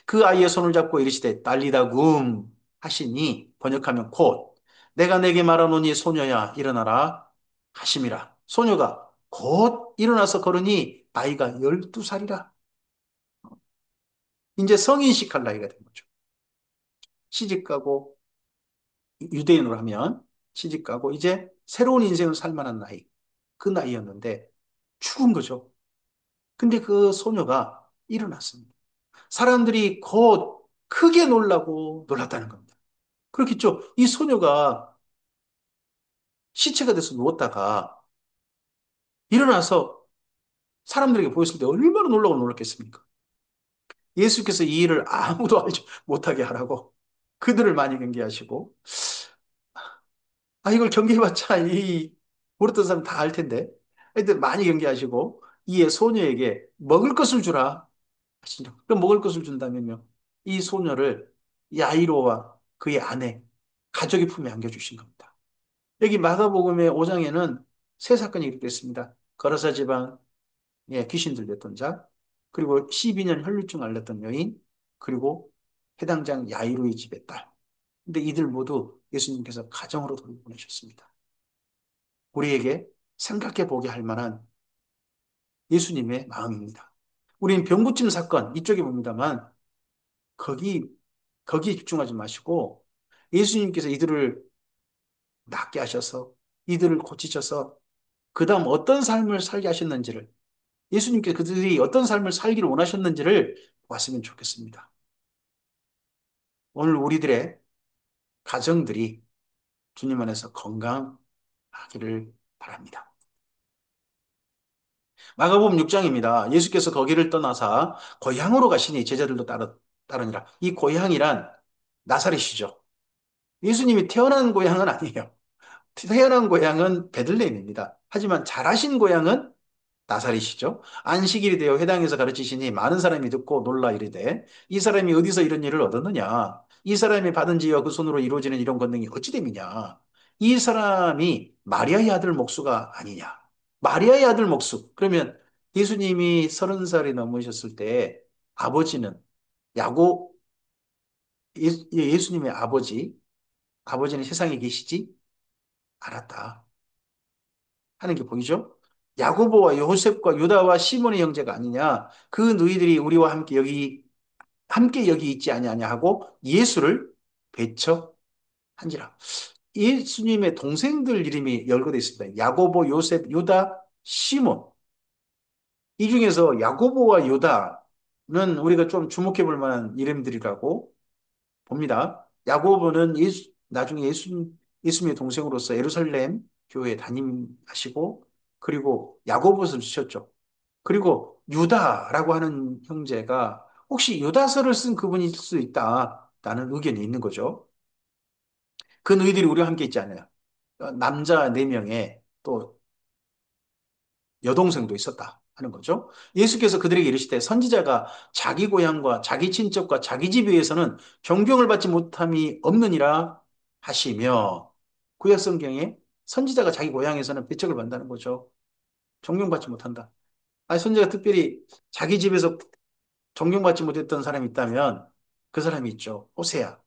그 아이의 손을 잡고 이르시되 딸리다 굼 하시니 번역하면 곧 내가 내게 말하노니 소녀야 일어나라 하심이라. 소녀가 곧 일어나서 걸으니 나이가 12살이라. 이제 성인식 할 나이가 된 거죠. 시집가고 유대인으로 하면 시집가고 이제 새로운 인생을 살 만한 나이. 그 나이였는데 죽은 거죠. 근데 그 소녀가 일어났습니다. 사람들이 곧 크게 놀라고 놀랐다는 겁니다. 그렇겠죠. 이 소녀가 시체가 돼서 누웠다가 일어나서 사람들에게 보였을 때 얼마나 놀라고 놀랐겠습니까? 예수께서 이 일을 아무도 알지 못하게 하라고 그들을 많이 경계하시고, 이걸 경계해봤자 모르던 사람 다 알 텐데. 하여튼 많이 경계하시고, 이에 소녀에게 먹을 것을 주라. 하시죠. 그럼 먹을 것을 준다면요. 이 소녀를 야이로와 그의 아내, 가족의 품에 안겨주신 겁니다. 여기 마가복음의 5장에는 세 사건이 기록됐습니다. 거라사 지방에 귀신 들렸던 자, 그리고 12년 혈루증 앓았던 여인, 그리고 해당장 야이로의 집의 딸. 근데 이들 모두 예수님께서 가정으로 돌보내셨습니다. 우리에게 생각해 보게 할 만한 예수님의 마음입니다. 우리는 병고침 사건 이쪽에 봅니다만 거기 거기에 집중하지 마시고 예수님께서 이들을 낫게 하셔서 이들을 고치셔서 그다음 어떤 삶을 살게 하셨는지를 예수님께서 그들이 어떤 삶을 살기를 원하셨는지를 보았으면 좋겠습니다. 오늘 우리들의 가정들이 주님 안에서 건강하기를 바랍니다. 마가복음 6장입니다. 예수께서 거기를 떠나사 고향으로 가시니 제자들도 따르니라. 이 고향이란 나사렛이죠. 예수님이 태어난 고향은 아니에요. 태어난 고향은 베들레헴입니다. 하지만 자라신 고향은 나사렛이죠. 안식일이 되어 회당에서 가르치시니 많은 사람이 듣고 놀라 이르되 이 사람이 어디서 이런 일을 얻었느냐? 이 사람이 받은 지와 그 손으로 이루어지는 이런 권능이 어찌 됨이냐? 이 사람이 마리아의 아들 목수가 아니냐? 마리아의 아들 목수. 그러면 예수님이 30살이 넘으셨을 때 아버지는 야고 예수님의 아버지는 세상에 계시지 않았다 하는 게 보이죠? 야고보와 요셉과 유다와 시몬의 형제가 아니냐? 그 너희들이 우리와 함께 여기 있지 아니하냐 하고 예수를 배척한지라. 예수님의 동생들 이름이 열거되어 있습니다. 야고보, 요셉, 유다, 시몬. 이 중에서 야고보와 유다는 우리가 좀 주목해 볼 만한 이름들이라고 봅니다. 야고보는 나중에 예수님의 동생으로서 예루살렘 교회 담임하시고, 그리고 야고보서를 쓰셨죠. 그리고 유다라고 하는 형제가 혹시 유다서를 쓴 그분일 수 있다라는 의견이 있는 거죠. 그 너희들이 우리와 함께 있지 않아요. 남자 네명에또 여동생도 있었다 하는 거죠. 예수께서 그들에게 이르시되 선지자가 자기 고향과 자기 친척과 자기 집 위에서는 존경을 받지 못함이 없느니라 하시며 구약 성경에 선지자가 자기 고향에서는 배척을 받는다는 거죠. 존경받지 못한다. 아니 선지자가 특별히 자기 집에서 존경받지 못했던 사람이 있다면 그 사람이 있죠. 호세아.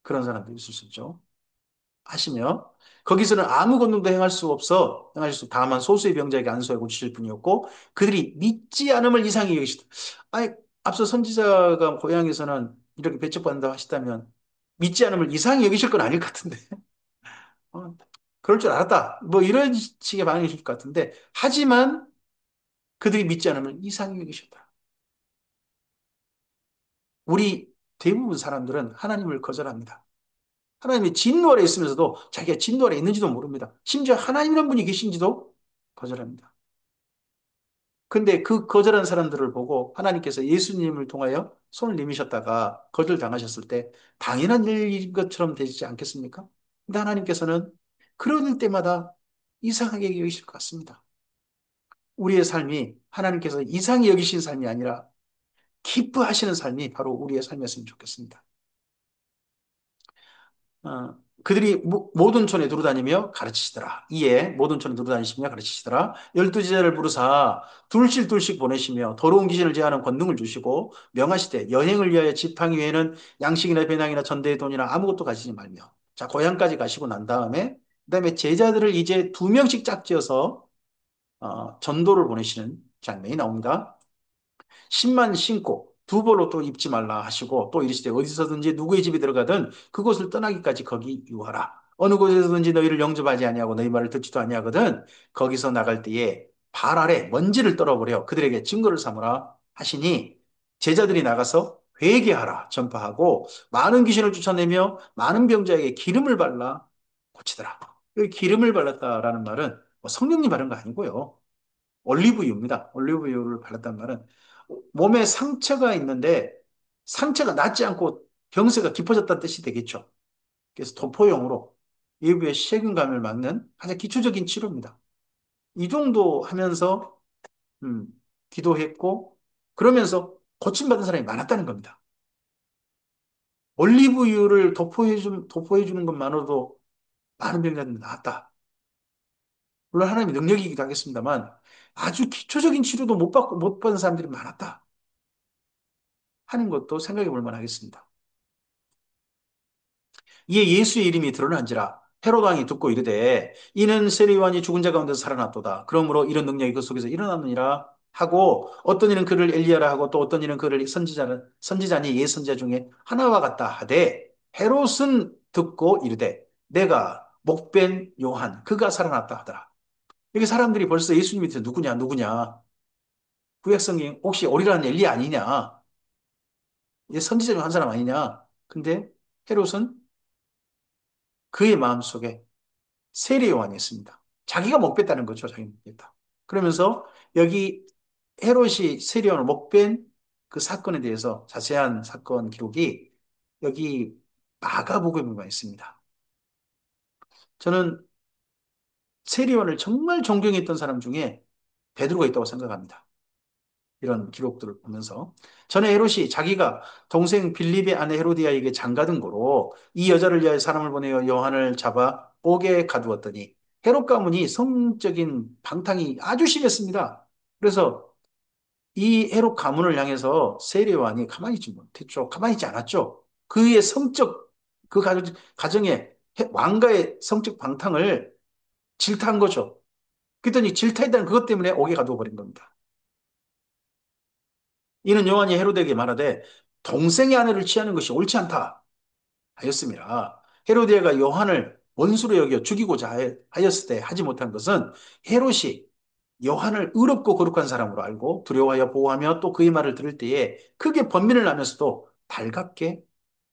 그런 사람도 있을 수 있죠. 하시며 거기서는 아무 권능도 행할 수 다만 소수의 병자에게 안수하고 고치실 뿐이었고 그들이 믿지 않음을 이상히 여기시다. 아니 앞서 선지자가 고향에서는 이렇게 배척받는다 하시다면 믿지 않음을 이상히 여기실 건 아닐 것 같은데 어, 그럴 줄 알았다. 뭐 이런 식의 반응이실 것 같은데 하지만 그들이 믿지 않음을 이상히 여기셨다. 우리 대부분 사람들은 하나님을 거절합니다. 하나님이 진노 아래 있으면서도 자기가 진노 아래 있는지도 모릅니다. 심지어 하나님이란 분이 계신지도 거절합니다. 근데 그 거절한 사람들을 보고 하나님께서 예수님을 통하여 손을 내미셨다가 거절당하셨을 때 당연한 일인 것처럼 되지 않겠습니까? 근데 하나님께서는 그럴 때마다 이상하게 여기실 것 같습니다. 우리의 삶이 하나님께서 이상히 여기신 삶이 아니라 기뻐하시는 삶이 바로 우리의 삶이었으면 좋겠습니다. 그들이 모든 촌에 두루 다니며 가르치시더라. 이에 모든 촌에 두루 다니시며 가르치시더라. 12제자를 부르사 둘씩 둘씩 보내시며 더러운 귀신을 제하는 권능을 주시고 명하시되 여행을 위하여 지팡이 외에는 양식이나 배낭이나 전대의 돈이나 아무것도 가지지 말며 자 고향까지 가시고 난 다음에 그다음에 제자들을 이제 2명씩 짝지어서 전도를 보내시는 장면이 나옵니다. 신만 신고 두 벌로 또 입지 말라 하시고 또 이르시되 어디서든지 누구의 집에 들어가든 그곳을 떠나기까지 거기 유하라. 어느 곳에서든지 너희를 영접하지 아니하고 너희 말을 듣지도 아니하거든 거기서 나갈 때에 발 아래 먼지를 떨어버려 그들에게 증거를 삼으라 하시니 제자들이 나가서 회개하라 전파하고 많은 귀신을 쫓아내며 많은 병자에게 기름을 발라 고치더라. 여기 기름을 발랐다라는 말은 뭐 성령님 바른 거 아니고요. 올리브유입니다. 올리브유를 발랐단 말은 몸에 상처가 있는데 상처가 낫지 않고 병세가 깊어졌다는 뜻이 되겠죠. 그래서 도포용으로 외부의 세균감을 막는 가장 기초적인 치료입니다. 이 정도 하면서 음, 기도했고 그러면서 고침받은 사람이 많았다는 겁니다. 올리브유를 도포해 주는 것만으로도 많은 병자들이 나았다. 물론 하나님의 능력이기도 하겠습니다만 아주 기초적인 치료도 못 받은 사람들이 많았다 하는 것도 생각해 볼 만하겠습니다. 이에 예수의 이름이 드러난지라 헤롯 왕이 듣고 이르되 이는 세례 요한이 죽은 자 가운데서 살아났도다. 그러므로 이런 능력이 그 속에서 일어났느니라 하고 어떤 이는 그를 엘리야라 하고 또 어떤 이는 그를 선지자니 예선자 중에 하나와 같다 하되 헤롯은 듣고 이르되 내가 목벤 요한 그가 살아났다 하더라. 이게 사람들이 벌써 예수님 밑에 누구냐 누구냐 구약 성경 혹시 오리라는 엘리야 아니냐 이게 선지자 중 한 사람 아니냐 근데 헤롯은 그의 마음속에 세례 요한이 있습니다. 자기가 목뺐다는 거죠. 자기가 목뺐다. 그러면서 여기 헤롯이 세례 요한을 목뺀 그 사건에 대해서 자세한 사건 기록이 여기 마가복음에만 있습니다. 저는 세례 요한을 정말 존경했던 사람 중에 베드로가 있다고 생각합니다. 이런 기록들을 보면서 전에 헤롯이 자기가 동생 빌립의 아내 헤로디아에게 장가든 거로 이 여자를 위하여 사람을 보내어 요한을 잡아 옥에 가두었더니 헤롯 가문이 성적인 방탕이 아주 심했습니다. 그래서 이 헤롯 가문을 향해서 세례 요한이 가만히 있지 못했죠. 가만히 있지 않았죠. 그의 성적 그 가정의 왕가의 성적 방탕을 질타한 거죠. 그랬더니 질타했다는 그것 때문에 옥에 가두어 버린 겁니다. 이는 요한이 헤로데에게 말하되 동생의 아내를 취하는 것이 옳지 않다 하였습니다. 헤로데가 요한을 원수로 여겨 죽이고자 하였을 때 하지 못한 것은 헤롯이 요한을 의롭고 거룩한 사람으로 알고 두려워하여 보호하며 또 그의 말을 들을 때에 크게 번민을 하면서도 달갑게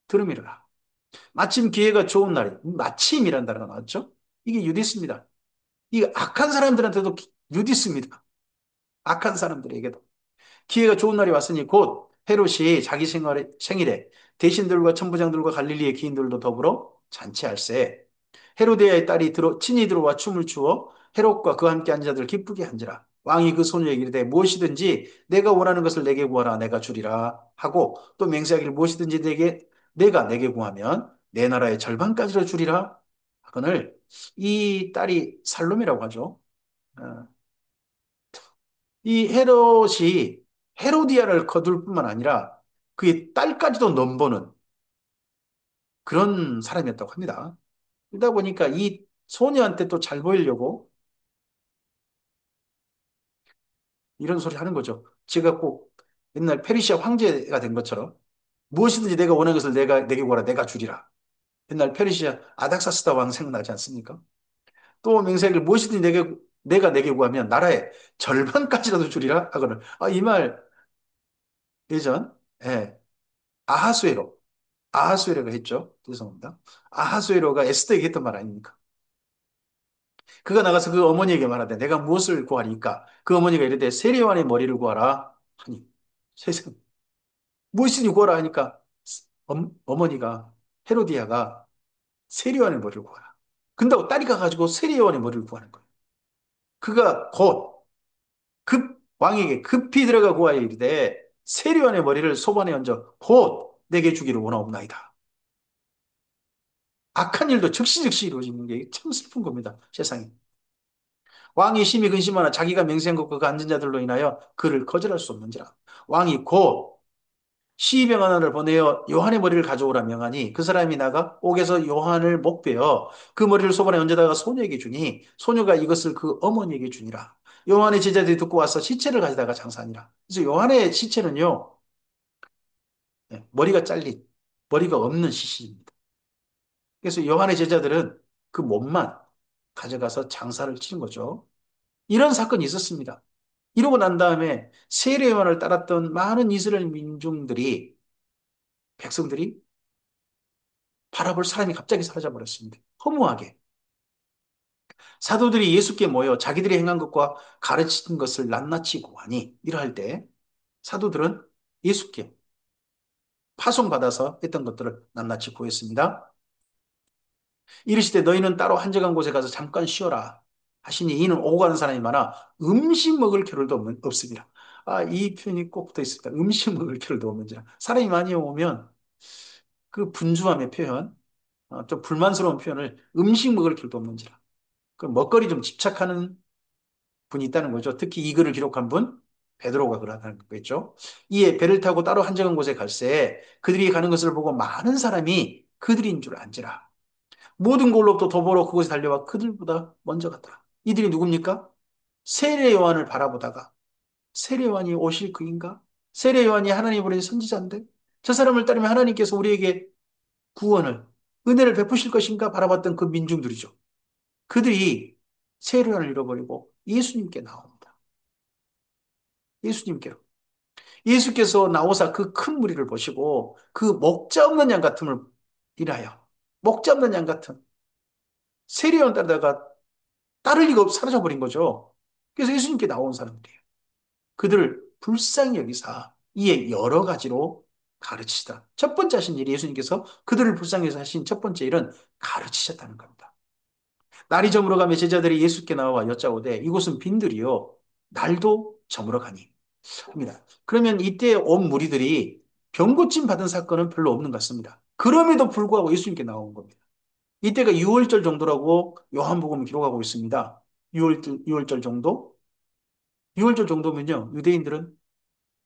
들음이라. 마침 기회가 좋은 날이 마침이라는 단어가 나왔죠. 이게 유디스입니다. 이게 악한 사람들한테도 유디스입니다. 악한 사람들에게도. 기회가 좋은 날이 왔으니 곧 헤롯이 자기 생일에 대신들과 천부장들과 갈릴리의 기인들도 더불어 잔치할세. 헤로데아의 딸이 친히 들어와 춤을 추어 헤롯과 그와 함께 앉은 자들 기쁘게 한지라. 왕이 그 소녀에게 이르되 무엇이든지 내가 원하는 것을 내게 구하라 내가 주리라 하고 또 맹세하기를 무엇이든지 내가 내게 구하면 내 나라의 절반까지로 주리라 하거늘 이 딸이 살롬이라고 하죠. 어, 이 헤롯이 헤로디아를 거둘 뿐만 아니라 그의 딸까지도 넘보는 그런 사람이었다고 합니다. 그러다 보니까 이 소녀한테 또 잘 보이려고 이런 소리 하는 거죠. 제가 꼭 옛날 페르시아 황제가 된 것처럼 무엇이든지 내가 원하는 것을 내게 구하라 내가 주리라. 옛날 페르시아 아닥사스다 왕 생각나지 않습니까? 또 맹세하기를 무엇이든지 내가 내게 구하면 나라의 절반까지라도 주리라 하거든. 이 말 예전 예, 아하수에로 아하수에로가 했죠. 죄송합니다. 아하수에로가 에스더에게 했던 말 아닙니까? 그가 나가서 그 어머니에게 말하되 내가 무엇을 구하리까? 그 어머니가 이르되 세례요한의 머리를 구하라 하니 세상 무엇이니 구하라 하니까 어머니가 헤로디아가 세례요한의 머리를 구하라. 근다고 딸이 가가지고 세례요한의 머리를 구하는 거예요. 그가 곧 왕에게 급히 들어가 구하여 이르되 세례요한의 머리를 소반에 얹어 곧 내게 주기를 원하옵나이다. 악한 일도 즉시 이루어지는 게 참 슬픈 겁니다. 세상에. 왕이 심히 근심하나 자기가 맹세한 것과 그 앉은 자들로 인하여 그를 거절할 수 없는지라. 왕이 곧 시병 하나를 보내어 요한의 머리를 가져오라 명하니 그 사람이 나가 옥에서 요한을 목베어 그 머리를 소반에 얹어다가 소녀에게 주니 소녀가 이것을 그 어머니에게 주니라. 요한의 제자들이 듣고 와서 시체를 가져다가 장사하니라. 그래서 요한의 시체는요, 머리가 잘린, 머리가 없는 시신입니다. 그래서 요한의 제자들은 그 몸만 가져가서 장사를 치는 거죠. 이런 사건이 있었습니다. 이러고 난 다음에 세례 요한을 따랐던 많은 이스라엘 민중들이 백성들이 바라볼 사람이 갑자기 사라져 버렸습니다. 허무하게 사도들이 예수께 모여 자기들이 행한 것과 가르친 것을 낱낱이 고하니 이러할 때 사도들은 예수께 파송받아서 했던 것들을 낱낱이 고했습니다. 이르시되 너희는 따로 한적한 곳에 가서 잠깐 쉬어라 하시니 이는 오고 가는 사람이 많아 음식 먹을 겨를도 없습니다. 이 표현이 꼭 붙어 있습니다. 음식 먹을 겨를도 없는지라. 사람이 많이 오면 그 분주함의 표현, 좀 불만스러운 표현을 음식 먹을 길도 없는지라. 그 먹거리 좀 집착하는 분이 있다는 거죠. 특히 이 글을 기록한 분, 베드로가 그러다는 거겠죠. 이에 배를 타고 따로 한적한 곳에 갈새 그들이 가는 것을 보고 많은 사람이 그들인 줄 안지라. 모든 골로부터 도보로 그곳에 달려와 그들보다 먼저 갔더라. 이들이 누굽니까? 세례 요한을 바라보다가 세례 요한이 오실 그인가? 세례 요한이 하나님 보낸 선지자인데 저 사람을 따르면 하나님께서 우리에게 구원을 은혜를 베푸실 것인가 바라봤던 그 민중들이죠. 그들이 세례 요한을 잃어버리고 예수님께 나옵니다. 예수님께로. 예수께서 나오사 그 큰 무리를 보시고 그 목자 없는 양 같음을 인하여 목자 없는 양 같은 세례 요한 따르다가 따를 리가 없어 사라져버린 거죠. 그래서 예수님께 나온 사람들이에요. 그들을 불쌍히 여기사 이에 여러 가지로 가르치시다. 첫 번째 하신 일이 예수님께서 그들을 불쌍히 여기사 하신 첫 번째 일은 가르치셨다는 겁니다. 날이 저물어가며 제자들이 예수께 나와 여짜오되 이곳은 빈들이요 날도 저물어가니 합니다. 그러면 이때 온 무리들이 병 고침 받은 사건은 별로 없는 것 같습니다. 그럼에도 불구하고 예수님께 나온 겁니다. 이때가 6월절 정도라고 요한복음이 기록하고 있습니다. 6월절 정도? 6월절 정도면요. 유대인들은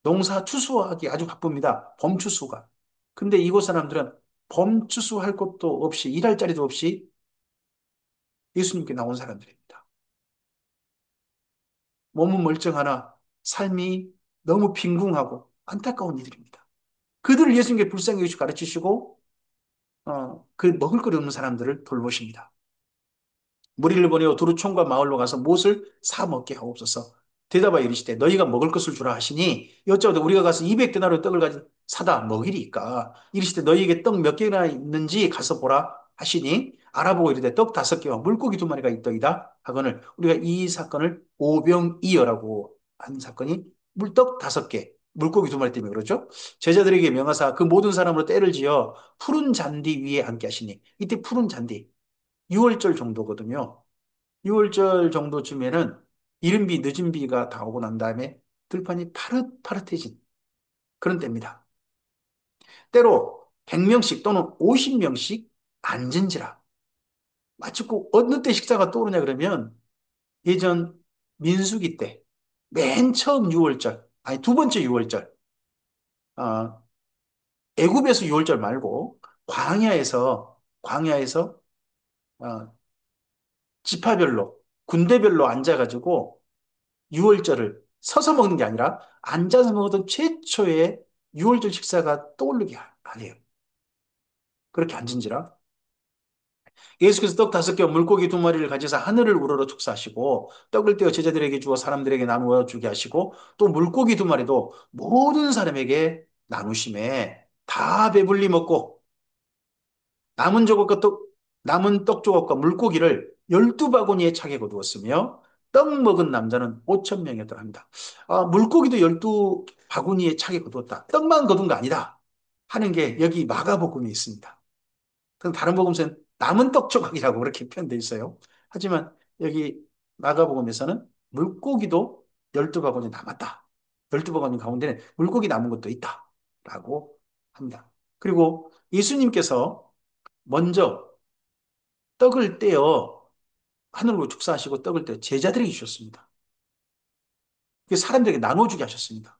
농사 추수하기 아주 바쁩니다. 범추수가. 근데 이곳 사람들은 범추수할 것도 없이 일할 자리도 없이 예수님께 나온 사람들입니다. 몸은 멀쩡하나 삶이 너무 빈궁하고 안타까운 이들입니다. 그들을 예수님께 불쌍히 여기시고 가르치시고 그 먹을 거리 없는 사람들을 돌보십니다. 무리를 보내어 두루 총과 마을로 가서 못을 사 먹게 하옵소서. 대답하여 이르시되 너희가 먹을 것을 주라 하시니 여짜오되 우리가 가서 200데나리온 떡을 가지 사다 먹이리까. 이르시되 너희에게 떡 몇 개나 있는지 가서 보라 하시니 알아보고 이르되 떡 5개와 물고기 2마리가 있더이다 하거늘 우리가 이 사건을 오병이어라고 한 사건이 물떡 5개 물고기 2마리 때문에 그렇죠. 제자들에게 명하사 그 모든 사람으로 때를 지어 푸른 잔디 위에 앉게 하시니 이때 푸른 잔디 6월절 정도거든요. 6월절 정도쯤에는 이른 비, 늦은 비가 다 오고 난 다음에 들판이 파릇파릇해진 그런 때입니다. 때로 100명씩 또는 50명씩 앉은지라. 마치 꼭 어느 때 식사가 떠오르냐 그러면 예전 민수기 때 맨 처음 6월절, 아니 두 번째 6월절, 애굽에서 6월절 말고 광야에서 어, 지파별로 군대별로 앉아가지고 6월절을 서서 먹는 게 아니라 앉아서 먹었던 최초의 6월절 식사가 떠오르게 하네요. 그렇게 앉은지라. 예수께서 떡 5개와 물고기 2마리를 가져서 하늘을 우러러 축사하시고 떡을 떼어 제자들에게 주어 사람들에게 나누어 주게 하시고 또 물고기 2마리도 모든 사람에게 나누심에 다 배불리 먹고 남은 조각과 떡, 남은 떡 조각과 물고기를 12바구니에 차게 거두었으며 떡 먹은 남자는 5천 명이었더라 합니다. 물고기도 12바구니에 차게 거두었다. 떡만 거둔 거 아니다. 하는 게 여기 마가복음에 있습니다. 그럼 다른 복음서는 남은 떡 조각이라고 그렇게 표현되어 있어요. 하지만 여기 마가복음에서는 물고기도 12바구니 남았다. 12바구니 가운데는 물고기 남은 것도 있다. 라고 합니다. 그리고 예수님께서 먼저 떡을 떼어 하늘로 축사하시고 떡을 떼어 제자들에게 주셨습니다. 그 사람들에게 나눠주게 하셨습니다.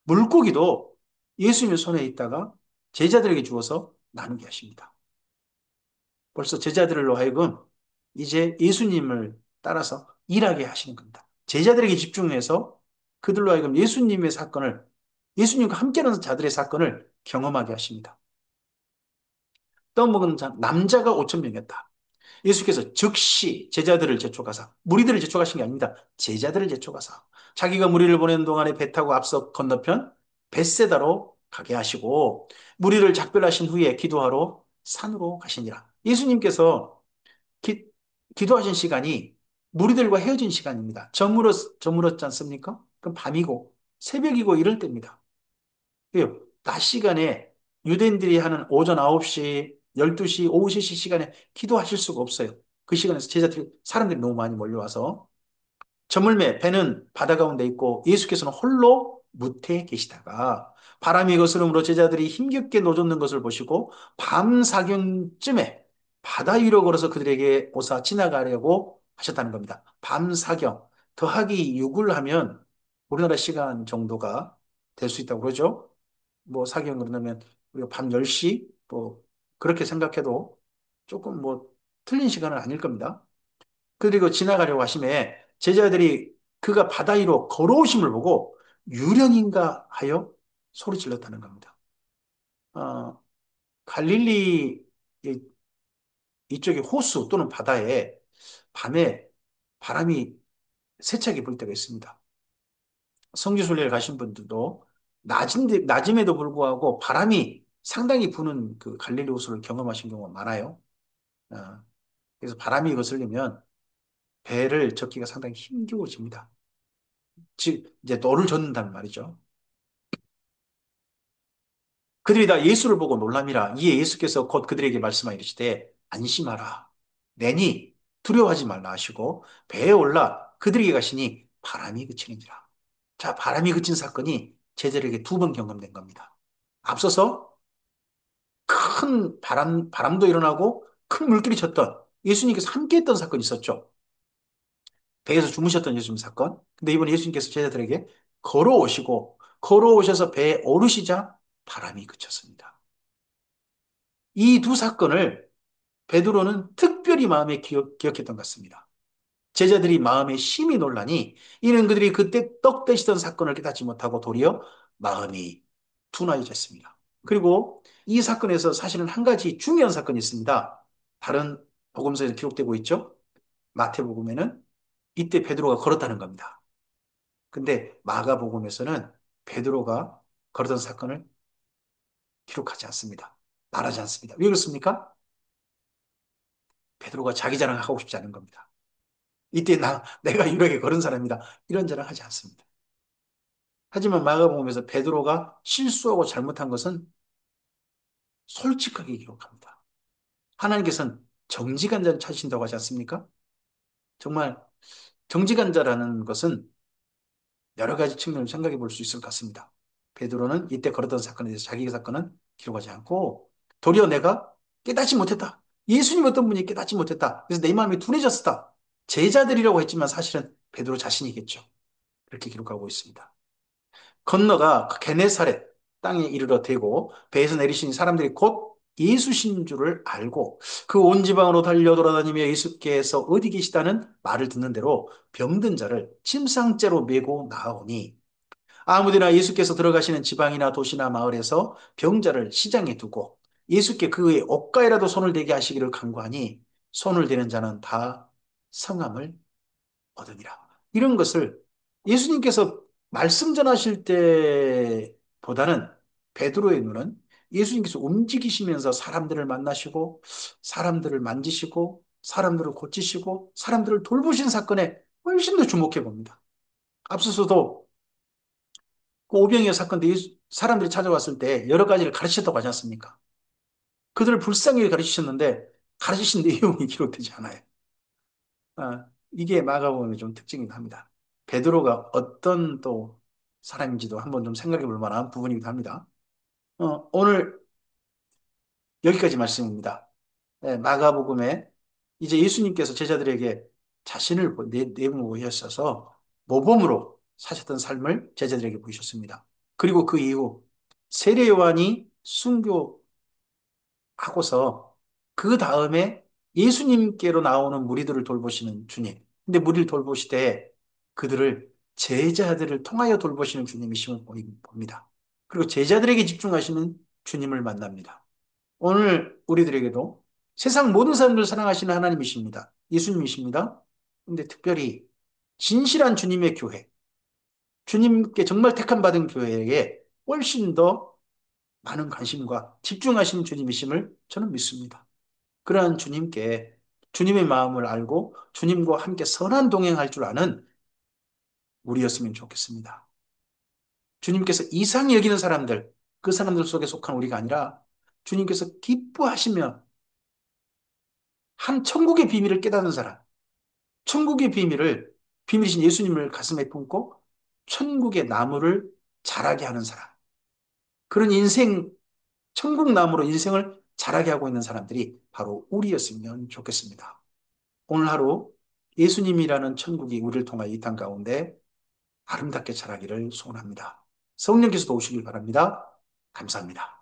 물고기도 예수님의 손에 있다가 제자들에게 주어서 나누게 하십니다. 벌써 제자들로 하여금 이제 예수님을 따라서 일하게 하시는 겁니다. 제자들에게 집중해서 그들로 하여금 예수님의 사건을 예수님과 함께하는 자들의 사건을 경험하게 하십니다. 떡 먹은 남자가 5천 명이었다. 예수께서 즉시 제자들을 제촉하사 무리들을 제촉하신 게 아닙니다. 제자들을 제촉하사 자기가 무리를 보내는 동안에 배 타고 앞서 건너편 벳세다로 가게 하시고 무리를 작별하신 후에 기도하러 산으로 가시니라. 예수님께서 기, 기도하신 시간이 무리들과 헤어진 시간입니다. 저물었지 않습니까? 그럼 밤이고 새벽이고 이럴 때입니다. 왜요? 낮 시간에 유대인들이 하는 오전 9시, 12시, 오후 3시 시간에 기도하실 수가 없어요. 그 시간에서 제자들이, 사람들이 너무 많이 몰려와서 저물매 배는 바다 가운데 있고 예수께서는 홀로 무태에 계시다가 바람이 거스름으로 제자들이 힘겹게 노젓는 것을 보시고 밤 사경쯤에 바다 위로 걸어서 그들에게 오사 지나가려고 하셨다는 겁니다. 밤 사경 더하기 6을 하면 우리나라 시간 정도가 될 수 있다고 그러죠. 뭐 사경 그러면 우리가 밤 10시 뭐 그렇게 생각해도 조금 뭐 틀린 시간은 아닐 겁니다. 그리고 지나가려고 하심에 제자들이 그가 바다 위로 걸어오심을 보고 유령인가 하여 소리 질렀다는 겁니다. 어, 갈릴리 이쪽에 호수 또는 바다에 밤에 바람이 세차게 불 때가 있습니다. 성지순례를 가신 분들도 낮임에도 불구하고 바람이 상당히 부는 그 갈릴리 호수를 경험하신 경우가 많아요. 어, 그래서 바람이 거슬리면 배를 젓기가 상당히 힘겨워집니다. 즉, 이제 너를 젓는다는 말이죠. 그들이 다 예수를 보고 놀람이라. 이에 예수께서 곧 그들에게 말씀하여 이르시되 안심하라. 내니 두려워하지 말라 하시고 배에 올라 그들에게 가시니 바람이 그치는지라. 자, 바람이 그친 사건이 제자들에게 두 번 경험된 겁니다. 앞서서 큰 바람도 일어나고 큰 물길이 쳤던 예수님께서 함께 했던 사건이 있었죠. 배에서 주무셨던 예수님 사건. 근데 이번에 예수님께서 제자들에게 걸어오셔서 배에 오르시자 바람이 그쳤습니다. 이 두 사건을 베드로는 특별히 마음에 기억했던 것 같습니다. 제자들이 마음에 심히 놀라니 이는 그들이 그때 떡 대시던 사건을 깨닫지 못하고 도리어 마음이 둔하여졌습니다. 그리고 이 사건에서 사실은 한 가지 중요한 사건이 있습니다. 다른 복음서에서 기록되고 있죠. 마태복음에는 이때 베드로가 걸었다는 겁니다. 근데 마가복음에서는 베드로가 걸었던 사건을 기록하지 않습니다. 말하지 않습니다. 왜 그렇습니까? 베드로가 자기 자랑하고 싶지 않은 겁니다. 이때 내가 유력에 걸은 사람이다. 이런 자랑하지 않습니다. 하지만 마가복음에서 베드로가 실수하고 잘못한 것은 솔직하게 기록합니다. 하나님께서는 정직한 자를 찾으신다고 하지 않습니까? 정말 정직한 자라는 것은 여러 가지 측면을 생각해 볼 수 있을 것 같습니다. 베드로는 이때 걸었던 사건에 대해서 자기 사건은 기록하지 않고 도리어 내가 깨닫지 못했다. 예수님 어떤 분이 깨닫지 못했다. 그래서 내 마음이 둔해졌다. 제자들이라고 했지만 사실은 베드로 자신이겠죠. 그렇게 기록하고 있습니다. 건너가 그 게네사렛 땅에 이르러 대고 배에서 내리신 사람들이 곧 예수신 줄을 알고 그 온 지방으로 달려 돌아다니며 예수께서 어디 계시다는 말을 듣는 대로 병든 자를 침상째로 메고 나아오니 아무데나 예수께서 들어가시는 지방이나 도시나 마을에서 병자를 시장에 두고 예수께 그의 옷가에라도 손을 대게 하시기를 간구하니 손을 대는 자는 다 성함을 얻으니라. 이런 것을 예수님께서 말씀 전하실 때보다는 베드로의 눈은 예수님께서 움직이시면서 사람들을 만나시고 사람들을 만지시고 사람들을 고치시고 사람들을 돌보신 사건에 훨씬 더 주목해 봅니다. 앞서서도 그 오병이어 사건 때 사람들이 찾아왔을 때 여러 가지를 가르치셨다고 하지 않습니까? 그들을 불쌍히 가르치셨는데 가르치신 내용이 기록되지 않아요. 이게 마가복음의 좀 특징이기도 합니다. 베드로가 어떤 또 사람인지도 한번 좀 생각해 볼 만한 부분이기도 합니다. 오늘 여기까지 말씀입니다. 네, 마가복음에 이제 예수님께서 제자들에게 자신을 내모 보이셔서 모범으로 사셨던 삶을 제자들에게 보이셨습니다. 그리고 그 이후 세례 요한이 순교하고서 그 다음에 예수님께로 나오는 무리들을 돌보시는 주님. 근데 무리를 돌보시되 그들을 제자들을 통하여 돌보시는 주님이심을 봅니다. 그리고 제자들에게 집중하시는 주님을 만납니다. 오늘 우리들에게도 세상 모든 사람들을 사랑하시는 하나님이십니다. 예수님이십니다. 근데 특별히 진실한 주님의 교회, 주님께 정말 택함 받은 교회에게 훨씬 더 많은 관심과 집중하시는 주님이심을 저는 믿습니다. 그러한 주님께 주님의 마음을 알고 주님과 함께 선한 동행할 줄 아는 우리였으면 좋겠습니다. 주님께서 이상히 여기는 사람들, 그 사람들 속에 속한 우리가 아니라 주님께서 기뻐하시며 한 천국의 비밀을 깨닫는 사람, 천국의 비밀이신 예수님을 가슴에 품고 천국의 나무를 자라게 하는 사람. 그런 인생, 천국나무로 인생을 자라게 하고 있는 사람들이 바로 우리였으면 좋겠습니다. 오늘 하루 예수님이라는 천국이 우리를 통하여 이 땅 가운데 아름답게 자라기를 소원합니다. 성령께서도 오시길 바랍니다. 감사합니다.